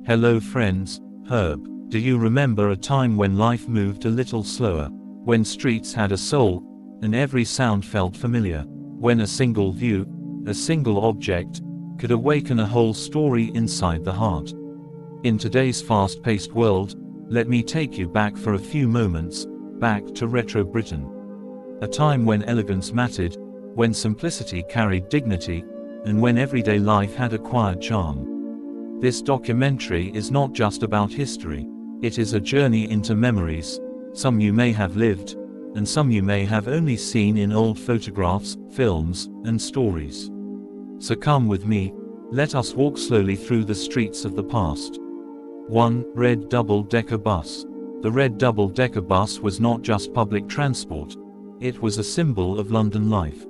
Hello friends, Herb. Do you remember a time when life moved a little slower? When streets had a soul, and every sound felt familiar? When a single view, a single object, could awaken a whole story inside the heart? In today's fast-paced world, let me take you back for a few moments, back to retro Britain. A time when elegance mattered, when simplicity carried dignity, and when everyday life had a quiet charm. This documentary is not just about history. It is a journey into memories, some you may have lived, and some you may have only seen in old photographs, films, and stories. So come with me, let us walk slowly through the streets of the past. 1. Red double-decker bus. The red double-decker bus was not just public transport, it was a symbol of London life.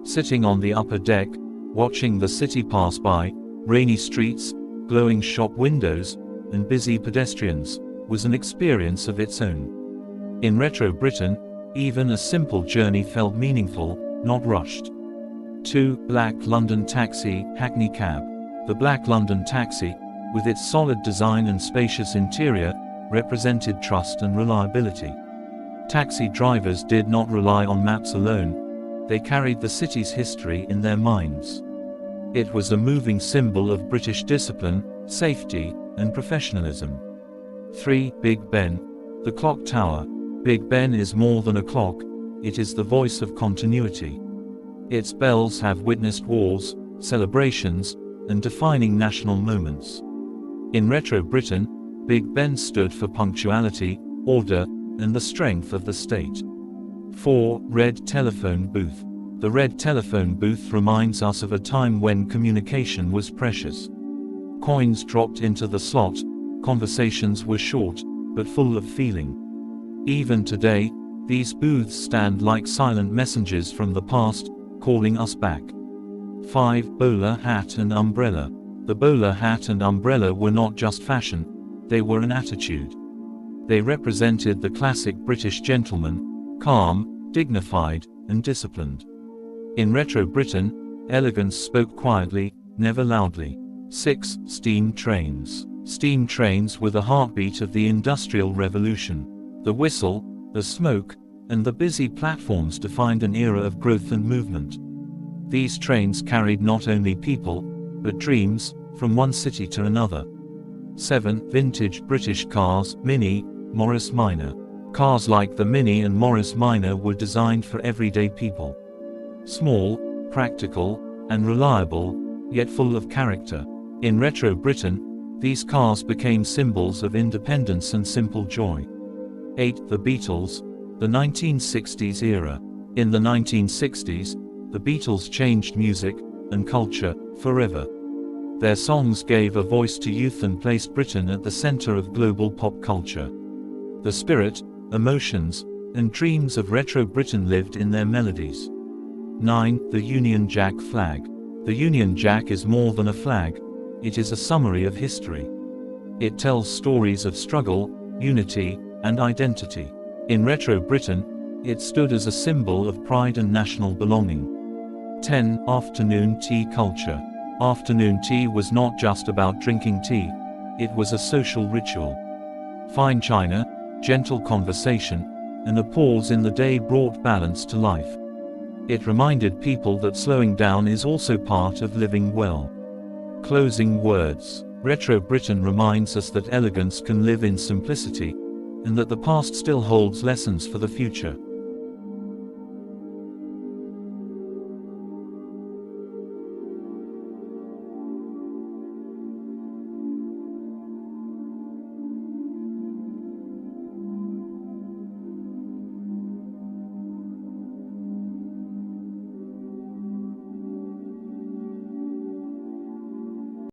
Sitting on the upper deck, watching the city pass by, rainy streets, glowing shop windows, and busy pedestrians, was an experience of its own. In retro Britain, even a simple journey felt meaningful, not rushed. 2. Black London taxi, hackney cab. The Black London taxi, with its solid design and spacious interior, represented trust and reliability. Taxi drivers did not rely on maps alone, they carried the city's history in their minds. It was a moving symbol of British discipline, safety, and professionalism. 3. Big Ben. The clock tower. Big Ben is more than a clock, it is the voice of continuity. Its bells have witnessed wars, celebrations, and defining national moments. In retro Britain, Big Ben stood for punctuality, order, and the strength of the state. 4. Red telephone booth. The red telephone booth reminds us of a time when communication was precious. Coins dropped into the slot, conversations were short, but full of feeling. Even today, these booths stand like silent messengers from the past, calling us back. 5. Bowler hat and umbrella. The bowler hat and umbrella were not just fashion, they were an attitude. They represented the classic British gentleman, calm, dignified, and disciplined. In retro Britain, elegance spoke quietly, never loudly. 6. Steam trains. Steam trains were the heartbeat of the Industrial Revolution. The whistle, the smoke, and the busy platforms defined an era of growth and movement. These trains carried not only people, but dreams, from one city to another. 7. Vintage British cars, Mini, Morris Minor. Cars like the Mini and Morris Minor were designed for everyday people. Small, practical, and reliable, yet full of character. In retro Britain, these cars became symbols of independence and simple joy. 8. The Beatles. The 1960s era. In the 1960s, the Beatles changed music and culture forever. Their songs gave a voice to youth and placed Britain at the center of global pop culture. The spirit, emotions, and dreams of retro Britain lived in their melodies. 9. The Union Jack flag. The Union Jack is more than a flag, it is a summary of history. It tells stories of struggle, unity, and identity. In retro Britain, it stood as a symbol of pride and national belonging. 10. Afternoon tea culture. Afternoon tea was not just about drinking tea, it was a social ritual. Fine china, gentle conversation, and a pause in the day brought balance to life. It reminded people that slowing down is also part of living well. Closing words. Retro Britain reminds us that elegance can live in simplicity, and that the past still holds lessons for the future.